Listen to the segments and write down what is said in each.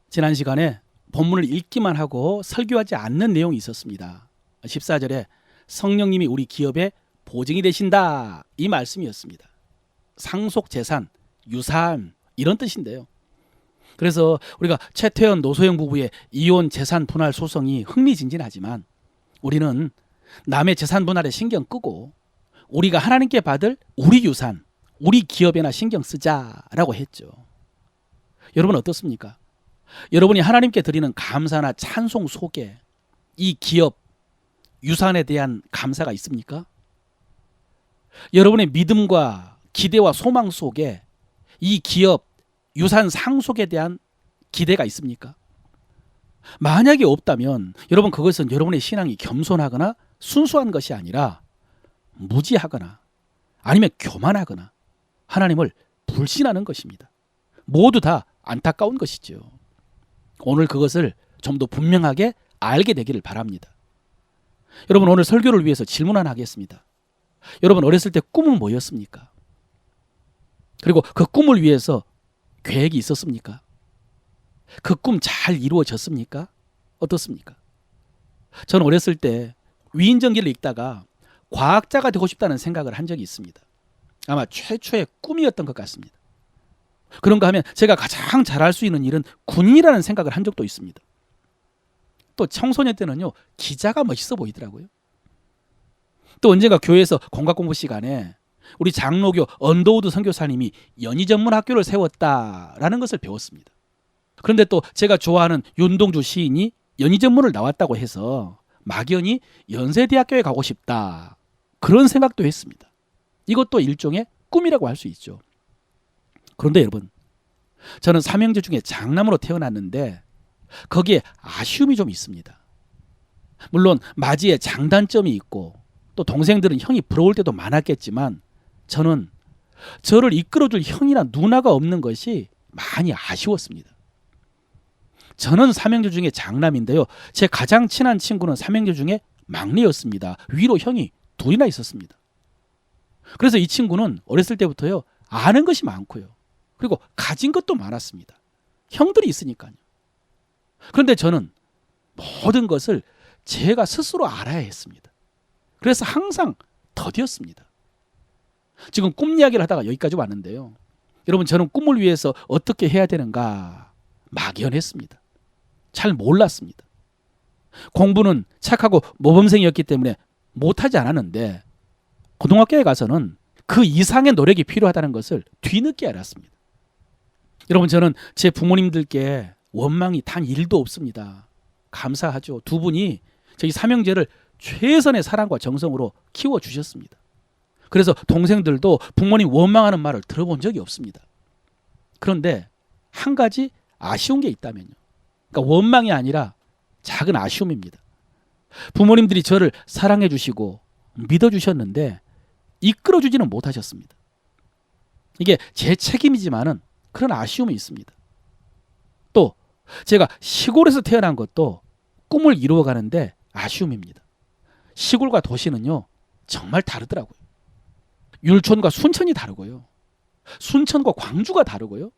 지난 시간에 본문을 읽기만 하고 설교하지 않는 내용이 있었습니다. 14절에 성령님이 우리 기업의 보증이 되신다, 이 말씀이었습니다. 상속 재산, 유산, 이런 뜻인데요. 그래서 우리가 최태원 노소영 부부의 이혼 재산 분할 소송이 흥미진진하지만 우리는 남의 재산 분할에 신경 끄고 우리가 하나님께 받을 우리 유산, 우리 기업에나 신경 쓰자라고 했죠. 여러분 어떻습니까? 여러분이 하나님께 드리는 감사나 찬송 속에 이 기업, 유산에 대한 감사가 있습니까? 여러분의 믿음과 기대와 소망 속에 이 기업, 유산 상속에 대한 기대가 있습니까? 만약에 없다면 여러분 그것은 여러분의 신앙이 겸손하거나 순수한 것이 아니라 무지하거나 아니면 교만하거나 하나님을 불신하는 것입니다. 모두 다 안타까운 것이죠. 오늘 그것을 좀 더 분명하게 알게 되기를 바랍니다. 여러분 오늘 설교를 위해서 질문 하나 하겠습니다. 여러분 어렸을 때 꿈은 뭐였습니까? 그리고 그 꿈을 위해서 계획이 있었습니까? 그 꿈 잘 이루어졌습니까? 어떻습니까? 저는 어렸을 때 위인전기를 읽다가 과학자가 되고 싶다는 생각을 한 적이 있습니다. 아마 최초의 꿈이었던 것 같습니다. 그런가 하면 제가 가장 잘할 수 있는 일은 군인이라는 생각을 한 적도 있습니다. 또 청소년 때는요, 기자가 멋있어 보이더라고요. 또 언젠가 교회에서 공학 공부 시간에 우리 장로교 언더우드 선교사님이 연희전문학교를 세웠다라는 것을 배웠습니다. 그런데 또 제가 좋아하는 윤동주 시인이 연희전문을 나왔다고 해서 막연히 연세대학교에 가고 싶다, 그런 생각도 했습니다. 이것도 일종의 꿈이라고 할 수 있죠. 그런데 여러분, 저는 삼형제 중에 장남으로 태어났는데 거기에 아쉬움이 좀 있습니다. 물론 맞이에 장단점이 있고 또 동생들은 형이 부러울 때도 많았겠지만 저는 저를 이끌어줄 형이나 누나가 없는 것이 많이 아쉬웠습니다. 저는 삼형제 중에 장남인데요, 제 가장 친한 친구는 삼형제 중에 막내였습니다. 위로 형이 둘이나 있었습니다. 그래서 이 친구는 어렸을 때부터요, 아는 것이 많고요, 그리고 가진 것도 많았습니다. 형들이 있으니까요. 그런데 저는 모든 것을 제가 스스로 알아야 했습니다. 그래서 항상 더디었습니다. 지금 꿈 이야기를 하다가 여기까지 왔는데요, 여러분 저는 꿈을 위해서 어떻게 해야 되는가 막연했습니다. 잘 몰랐습니다. 공부는 착하고 모범생이었기 때문에 못하지 않았는데 고등학교에 가서는 그 이상의 노력이 필요하다는 것을 뒤늦게 알았습니다. 여러분 저는 제 부모님들께 원망이 단 1도 없습니다. 감사하죠. 두 분이 저희 삼형제를 최선의 사랑과 정성으로 키워주셨습니다. 그래서 동생들도 부모님 원망하는 말을 들어본 적이 없습니다. 그런데 한 가지 아쉬운 게 있다면요, 그러니까 원망이 아니라 작은 아쉬움입니다. 부모님들이 저를 사랑해 주시고 믿어 주셨는데 이끌어주지는 못하셨습니다. 이게 제 책임이지만은 그런 아쉬움이 있습니다. 또 제가 시골에서 태어난 것도 꿈을 이루어가는데 아쉬움입니다. 시골과 도시는요 정말 다르더라고요. 율촌과 순천이 다르고요, 순천과 광주가 다르고요,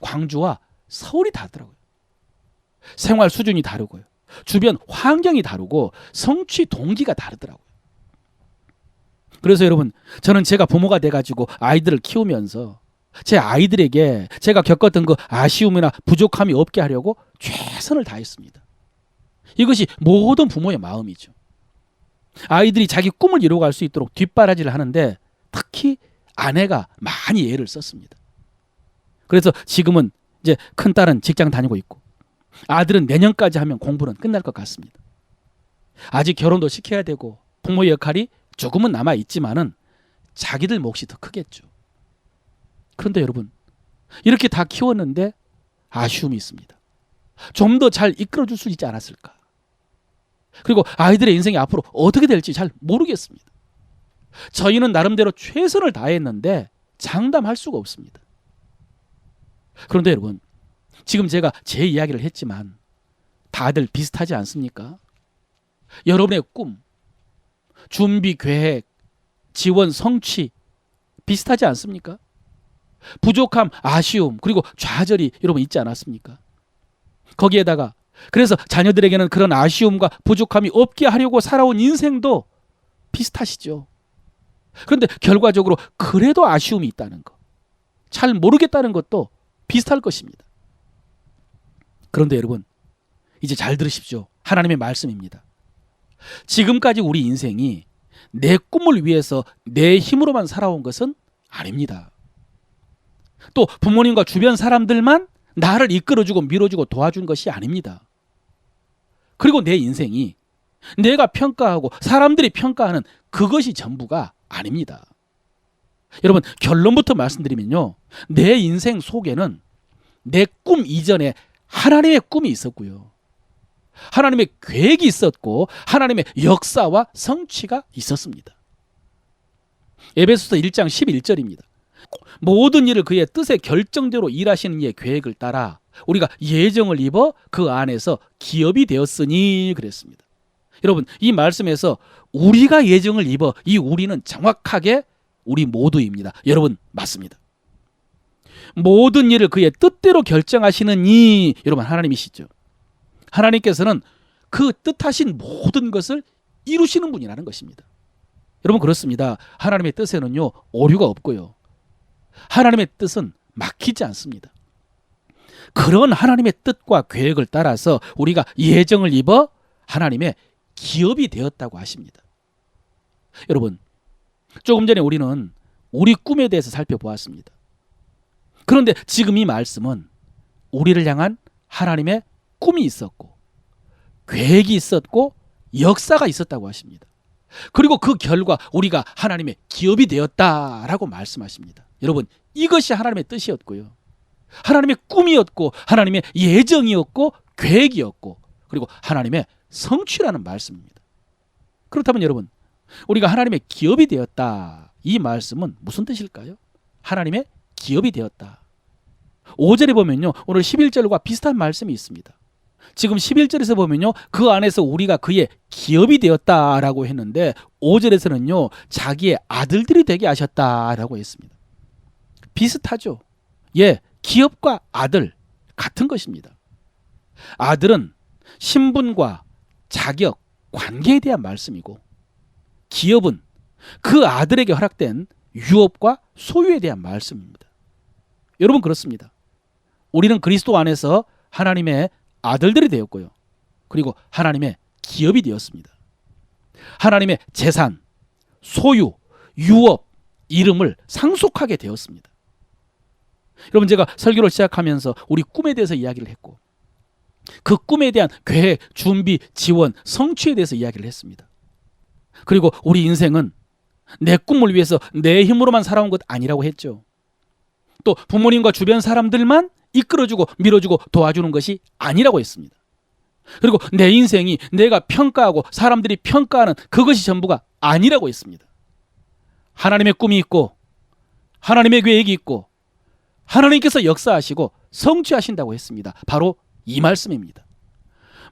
광주와 서울이 다르더라고요. 생활 수준이 다르고요, 주변 환경이 다르고 성취 동기가 다르더라고요. 그래서 여러분 저는 제가 부모가 돼가지고 아이들을 키우면서 제 아이들에게 제가 겪었던 그 아쉬움이나 부족함이 없게 하려고 최선을 다했습니다. 이것이 모든 부모의 마음이죠. 아이들이 자기 꿈을 이루어갈 수 있도록 뒷바라지를 하는데 특히 아내가 많이 애를 썼습니다. 그래서 지금은 이제 큰딸은 직장 다니고 있고 아들은 내년까지 하면 공부는 끝날 것 같습니다. 아직 결혼도 시켜야 되고 부모의 역할이 조금은 남아있지만은 자기들 몫이 더 크겠죠. 그런데 여러분 이렇게 다 키웠는데 아쉬움이 있습니다. 좀 더 잘 이끌어줄 수 있지 않았을까? 그리고 아이들의 인생이 앞으로 어떻게 될지 잘 모르겠습니다. 저희는 나름대로 최선을 다했는데 장담할 수가 없습니다. 그런데 여러분 지금 제가 제 이야기를 했지만 다들 비슷하지 않습니까? 여러분의 꿈, 준비, 계획, 지원, 성취 비슷하지 않습니까? 부족함, 아쉬움, 그리고 좌절이 여러분 있지 않았습니까? 거기에다가 그래서 자녀들에게는 그런 아쉬움과 부족함이 없게 하려고 살아온 인생도 비슷하시죠. 그런데 결과적으로 그래도 아쉬움이 있다는 거, 잘 모르겠다는 것도 비슷할 것입니다. 그런데 여러분, 이제 잘 들으십시오. 하나님의 말씀입니다. 지금까지 우리 인생이 내 꿈을 위해서 내 힘으로만 살아온 것은 아닙니다. 또 부모님과 주변 사람들만 나를 이끌어주고 밀어주고 도와준 것이 아닙니다. 그리고 내 인생이 내가 평가하고 사람들이 평가하는 그것이 전부가 아닙니다. 여러분, 결론부터 말씀드리면요, 내 인생 속에는 내 꿈 이전에 하나님의 꿈이 있었고요, 하나님의 계획이 있었고 하나님의 역사와 성취가 있었습니다. 에베소서 1장 11절입니다. 모든 일을 그의 뜻의 결정대로 일하시는 이의 계획을 따라 우리가 예정을 입어 그 안에서 기업이 되었으니 그랬습니다. 여러분, 이 말씀에서 우리가 예정을 입어, 이 우리는 정확하게 우리 모두입니다. 여러분, 맞습니다. 모든 일을 그의 뜻대로 결정하시는 이, 여러분, 하나님이시죠. 하나님께서는 그 뜻하신 모든 것을 이루시는 분이라는 것입니다. 여러분, 그렇습니다. 하나님의 뜻에는요, 오류가 없고요, 하나님의 뜻은 막히지 않습니다. 그런 하나님의 뜻과 계획을 따라서 우리가 예정을 입어 하나님의 기업이 되었다고 하십니다. 여러분, 조금 전에 우리는 우리 꿈에 대해서 살펴보았습니다. 그런데 지금 이 말씀은 우리를 향한 하나님의 꿈이 있었고 계획이 있었고 역사가 있었다고 하십니다. 그리고 그 결과 우리가 하나님의 기업이 되었다라고 말씀하십니다. 여러분, 이것이 하나님의 뜻이었고요, 하나님의 꿈이었고 하나님의 예정이었고 계획이었고 그리고 하나님의 성취라는 말씀입니다. 그렇다면 여러분, 우리가 하나님의 기업이 되었다, 이 말씀은 무슨 뜻일까요? 하나님의 기업이 되었다. 5절에 보면요, 오늘 11절과 비슷한 말씀이 있습니다. 지금 11절에서 보면요, 그 안에서 우리가 그의 기업이 되었다라고 했는데 5절에서는요, 자기의 아들들이 되게 하셨다라고 했습니다. 비슷하죠? 예, 기업과 아들 같은 것입니다. 아들은 신분과 자격, 관계에 대한 말씀이고, 기업은 그 아들에게 허락된 유업과 소유에 대한 말씀입니다. 여러분, 그렇습니다. 우리는 그리스도 안에서 하나님의 아들들이 되었고요, 그리고 하나님의 기업이 되었습니다. 하나님의 재산, 소유, 유업, 이름을 상속하게 되었습니다. 여러분, 제가 설교를 시작하면서 우리 꿈에 대해서 이야기를 했고, 그 꿈에 대한 계획, 준비, 지원, 성취에 대해서 이야기를 했습니다. 그리고 우리 인생은 내 꿈을 위해서 내 힘으로만 살아온 것 아니라고 했죠. 또 부모님과 주변 사람들만 이끌어주고 밀어주고 도와주는 것이 아니라고 했습니다. 그리고 내 인생이 내가 평가하고 사람들이 평가하는 그것이 전부가 아니라고 했습니다. 하나님의 꿈이 있고 하나님의 계획이 있고 하나님께서 역사하시고 성취하신다고 했습니다. 바로 이 말씀입니다.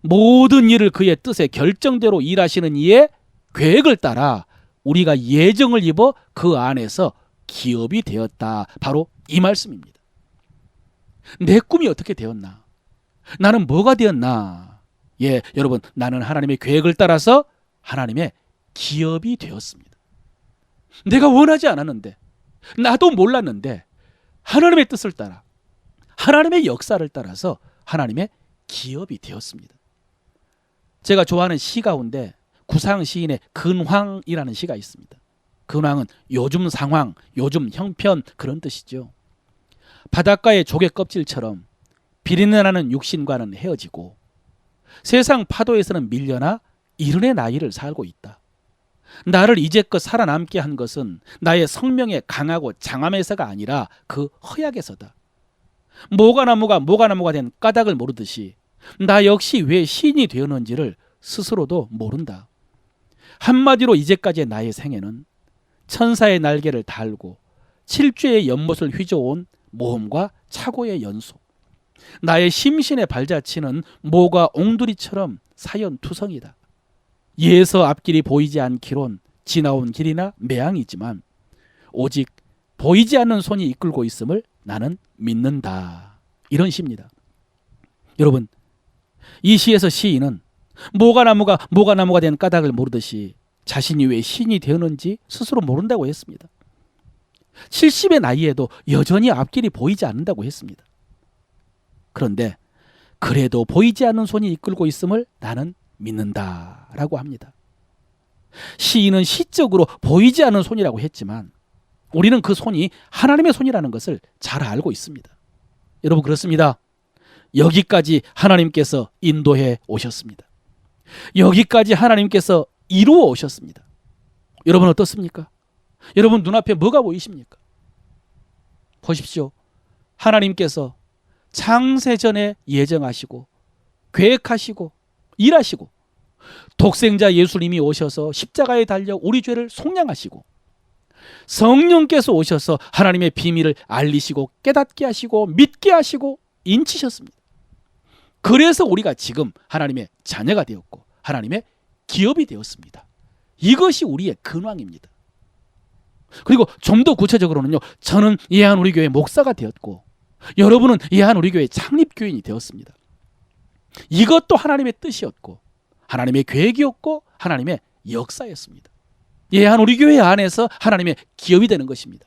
모든 일을 그의 뜻의 결정대로 일하시는 이의 계획을 따라 우리가 예정을 입어 그 안에서 기업이 되었다. 바로 이 말씀입니다. 내 꿈이 어떻게 되었나? 나는 뭐가 되었나? 예, 여러분, 나는 하나님의 계획을 따라서 하나님의 기업이 되었습니다. 내가 원하지 않았는데, 나도 몰랐는데 하나님의 뜻을 따라, 하나님의 역사를 따라서 하나님의 기업이 되었습니다. 제가 좋아하는 시 가운데 구상 시인의 근황이라는 시가 있습니다. 근황은 요즘 상황, 요즘 형편, 그런 뜻이죠. 바닷가의 조개 껍질처럼 비린내나는 육신과는 헤어지고 세상 파도에서는 밀려나 이른의 나이를 살고 있다. 나를 이제껏 살아남게 한 것은 나의 성명의 강하고 장함에서가 아니라 그 허약에서다. 모가나무가 된 까닭을 모르듯이 나 역시 왜 시인이 되었는지를 스스로도 모른다. 한마디로 이제까지의 나의 생애는 천사의 날개를 달고 칠주의 연못을 휘저어온 모험과 착오의 연속. 나의 심신의 발자취는 모가 옹두리처럼 사연투성이다. 예서 앞길이 보이지 않기론 지나온 길이나 매양이지만 오직 보이지 않는 손이 이끌고 있음을 나는 믿는다. 이런 시입니다. 여러분, 이 시에서 시인은 모가나무가 된 까닭을 모르듯이 자신이 왜 시인이 되었는지 스스로 모른다고 했습니다. 70의 나이에도 여전히 앞길이 보이지 않는다고 했습니다. 그런데 그래도 보이지 않는 손이 이끌고 있음을 나는 믿는다라고 합니다. 시인은 시적으로 보이지 않는 손이라고 했지만 우리는 그 손이 하나님의 손이라는 것을 잘 알고 있습니다. 여러분, 그렇습니다. 여기까지 하나님께서 인도해 오셨습니다. 여기까지 하나님께서 이루어 오셨습니다. 여러분 어떻습니까? 여러분 눈앞에 뭐가 보이십니까? 보십시오. 하나님께서 창세전에 예정하시고 계획하시고 일하시고 독생자 예수님이 오셔서 십자가에 달려 우리 죄를 속량하시고 성령께서 오셔서 하나님의 비밀을 알리시고 깨닫게 하시고 믿게 하시고 인치셨습니다. 그래서 우리가 지금 하나님의 자녀가 되었고 하나님의 기업이 되었습니다. 이것이 우리의 근황입니다. 그리고 좀 더 구체적으로는요, 저는 예한우리교회 목사가 되었고 여러분은 예한우리교회 창립교인이 되었습니다. 이것도 하나님의 뜻이었고 하나님의 계획이었고 하나님의 역사였습니다. 예한우리교회 안에서 하나님의 기업이 되는 것입니다.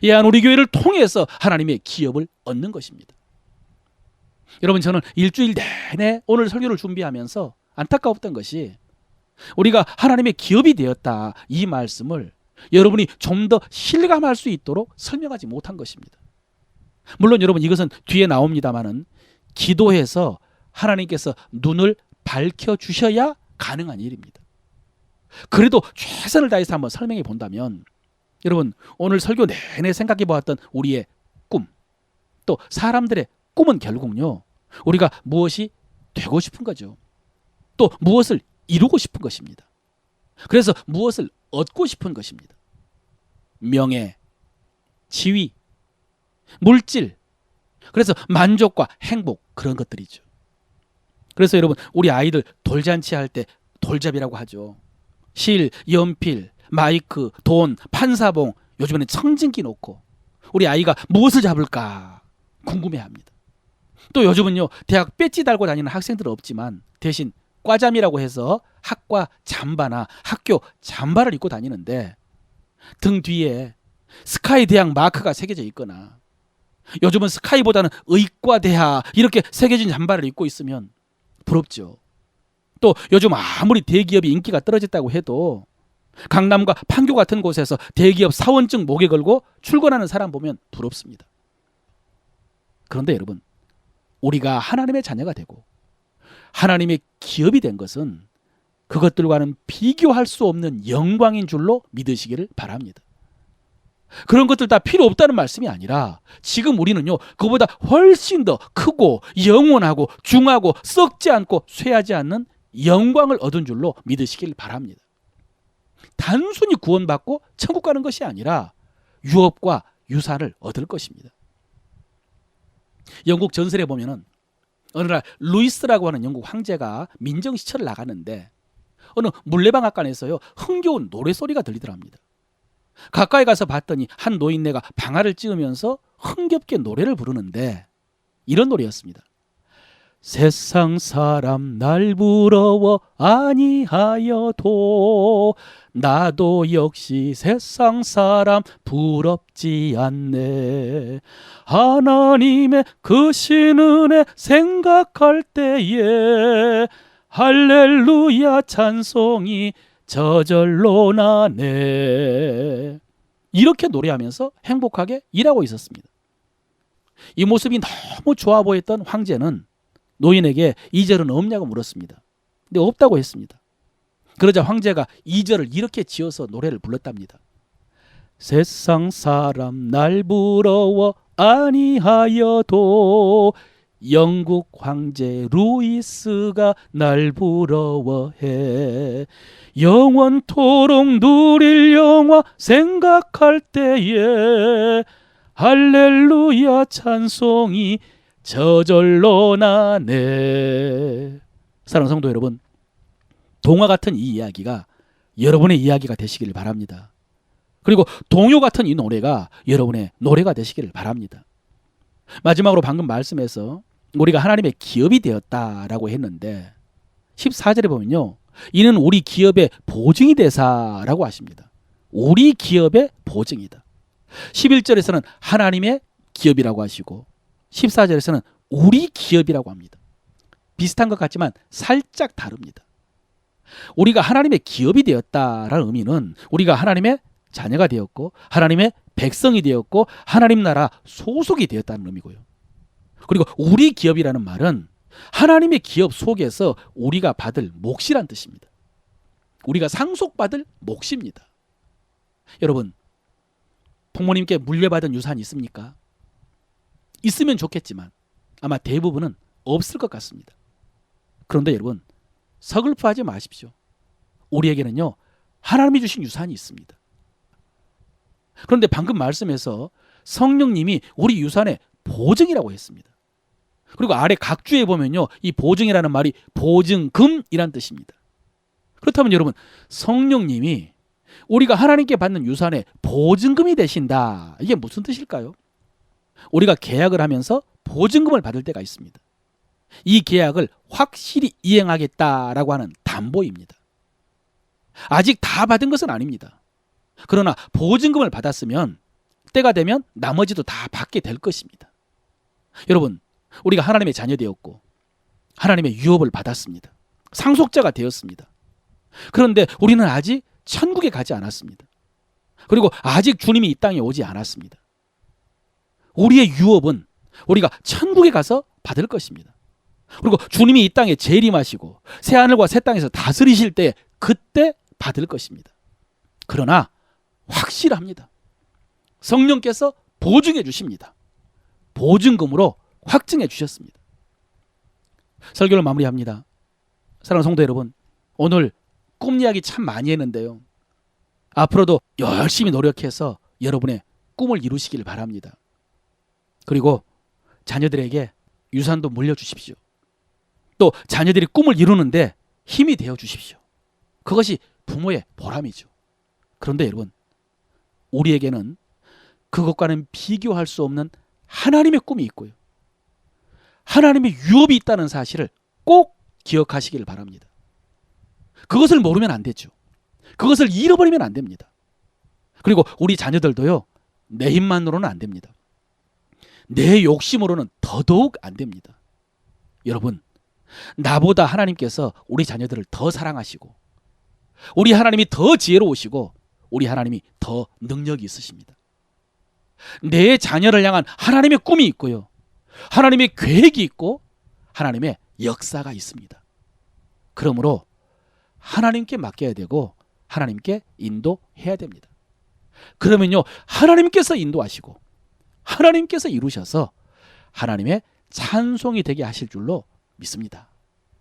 예한우리교회를 통해서 하나님의 기업을 얻는 것입니다. 여러분, 저는 일주일 내내 오늘 설교를 준비하면서 안타까웠던 것이 우리가 하나님의 기업이 되었다, 이 말씀을 여러분이 좀 더 실감할 수 있도록 설명하지 못한 것입니다. 물론 여러분, 이것은 뒤에 나옵니다마는 기도해서 하나님께서 눈을 밝혀주셔야 가능한 일입니다. 그래도 최선을 다해서 한번 설명해 본다면, 여러분 오늘 설교 내내 생각해 보았던 우리의 꿈, 또 사람들의 꿈은 결국요, 우리가 무엇이 되고 싶은 거죠. 또 무엇을 이루고 싶은 것입니다. 그래서 무엇을 얻고 싶은 것입니다. 명예, 지위, 물질, 그래서 만족과 행복, 그런 것들이죠. 그래서 여러분, 우리 아이들 돌잔치 할 때 돌잡이라고 하죠. 실, 연필, 마이크, 돈, 판사봉, 요즘에는 청진기 놓고 우리 아이가 무엇을 잡을까 궁금해합니다. 또 요즘은요, 대학 배지 달고 다니는 학생들은 없지만 대신 과잠이라고 해서 학과 잠바나 학교 잠바를 입고 다니는데 등 뒤에 스카이 대학 마크가 새겨져 있거나 요즘은 스카이보다는 의과대학 이렇게 새겨진 잠바를 입고 있으면 부럽죠. 또 요즘 아무리 대기업이 인기가 떨어졌다고 해도 강남과 판교 같은 곳에서 대기업 사원증 목에 걸고 출근하는 사람 보면 부럽습니다. 그런데 여러분, 우리가 하나님의 자녀가 되고 하나님의 기업이 된 것은 그것들과는 비교할 수 없는 영광인 줄로 믿으시기를 바랍니다. 그런 것들 다 필요 없다는 말씀이 아니라 지금 우리는요, 그보다 훨씬 더 크고 영원하고 중하고 썩지 않고 쇠하지 않는 영광을 얻은 줄로 믿으시길 바랍니다. 단순히 구원받고 천국 가는 것이 아니라 유업과 유산을 얻을 것입니다. 영국 전설에 보면은 어느 날 루이스라고 하는 영국 황제가 민정시설을 나갔는데 어느 물레방앗간에서요, 흥겨운 노래소리가 들리더랍니다. 가까이 가서 봤더니 한 노인네가 방아를 찧으면서 흥겹게 노래를 부르는데 이런 노래였습니다. 세상 사람 날 부러워 아니하여도 나도 역시 세상 사람 부럽지 않네. 하나님의 크신 은혜 생각할 때에 할렐루야 찬송이 저절로 나네. 이렇게 노래하면서 행복하게 일하고 있었습니다. 이 모습이 너무 좋아 보였던 황제는 노인에게 2절은 없냐고 물었습니다. 근데 없다고 했습니다. 그러자 황제가 2절을 이렇게 지어서 노래를 불렀답니다. 세상 사람 날 부러워 아니하여도 영국 황제 루이스가 날 부러워해. 영원토록 누릴 영화 생각할 때에 할렐루야 찬송이 저절로 나네. 사랑하는 성도 여러분, 동화 같은 이 이야기가 여러분의 이야기가 되시기를 바랍니다. 그리고 동요 같은 이 노래가 여러분의 노래가 되시기를 바랍니다. 마지막으로 방금 말씀에서 우리가 하나님의 기업이 되었다라고 했는데 14절에 보면요. 이는 우리 기업의 보증이 되사라고 하십니다. 우리 기업의 보증이다. 11절에서는 하나님의 기업이라고 하시고 14절에서는 우리 기업이라고 합니다. 비슷한 것 같지만 살짝 다릅니다. 우리가 하나님의 기업이 되었다라는 의미는 우리가 하나님의 자녀가 되었고 하나님의 백성이 되었고 하나님 나라 소속이 되었다는 의미고요. 그리고 우리 기업이라는 말은 하나님의 기업 속에서 우리가 받을 몫이란 뜻입니다. 우리가 상속받을 몫입니다. 여러분, 부모님께 물려받은 유산이 있습니까? 있으면 좋겠지만 아마 대부분은 없을 것 같습니다. 그런데 여러분, 서글퍼하지 마십시오. 우리에게는요, 하나님이 주신 유산이 있습니다. 그런데 방금 말씀에서 성령님이 우리 유산의 보증이라고 했습니다. 그리고 아래 각주에 보면요, 이 보증이라는 말이 보증금이란 뜻입니다. 그렇다면 여러분, 성령님이 우리가 하나님께 받는 유산의 보증금이 되신다. 이게 무슨 뜻일까요? 우리가 계약을 하면서 보증금을 받을 때가 있습니다. 이 계약을 확실히 이행하겠다라고 하는 담보입니다. 아직 다 받은 것은 아닙니다. 그러나 보증금을 받았으면 때가 되면 나머지도 다 받게 될 것입니다. 여러분, 우리가 하나님의 자녀 되었고 하나님의 유업을 받았습니다. 상속자가 되었습니다. 그런데 우리는 아직 천국에 가지 않았습니다. 그리고 아직 주님이 이 땅에 오지 않았습니다. 우리의 유업은 우리가 천국에 가서 받을 것입니다. 그리고 주님이 이 땅에 재림하시고 새하늘과 새 땅에서 다스리실 때 그때 받을 것입니다. 그러나 확실합니다. 성령께서 보증해 주십니다. 보증금으로 확증해 주셨습니다. 설교를 마무리합니다. 사랑하는 성도 여러분, 오늘 꿈 이야기 참 많이 했는데요. 앞으로도 열심히 노력해서 여러분의 꿈을 이루시길 바랍니다. 그리고 자녀들에게 유산도 물려주십시오. 또 자녀들이 꿈을 이루는데 힘이 되어 주십시오. 그것이 부모의 보람이죠. 그런데 여러분, 우리에게는 그것과는 비교할 수 없는 하나님의 꿈이 있고요. 하나님의 유업이 있다는 사실을 꼭 기억하시길 바랍니다. 그것을 모르면 안 되죠. 그것을 잃어버리면 안 됩니다. 그리고 우리 자녀들도요, 내 힘만으로는 안 됩니다. 내 욕심으로는 더더욱 안 됩니다. 여러분, 나보다 하나님께서 우리 자녀들을 더 사랑하시고 우리 하나님이 더 지혜로우시고 우리 하나님이 더 능력이 있으십니다. 내 자녀를 향한 하나님의 꿈이 있고요. 하나님의 계획이 있고 하나님의 역사가 있습니다. 그러므로 하나님께 맡겨야 되고 하나님께 인도해야 됩니다. 그러면요, 하나님께서 인도하시고 하나님께서 이루셔서 하나님의 찬송이 되게 하실 줄로 믿습니다.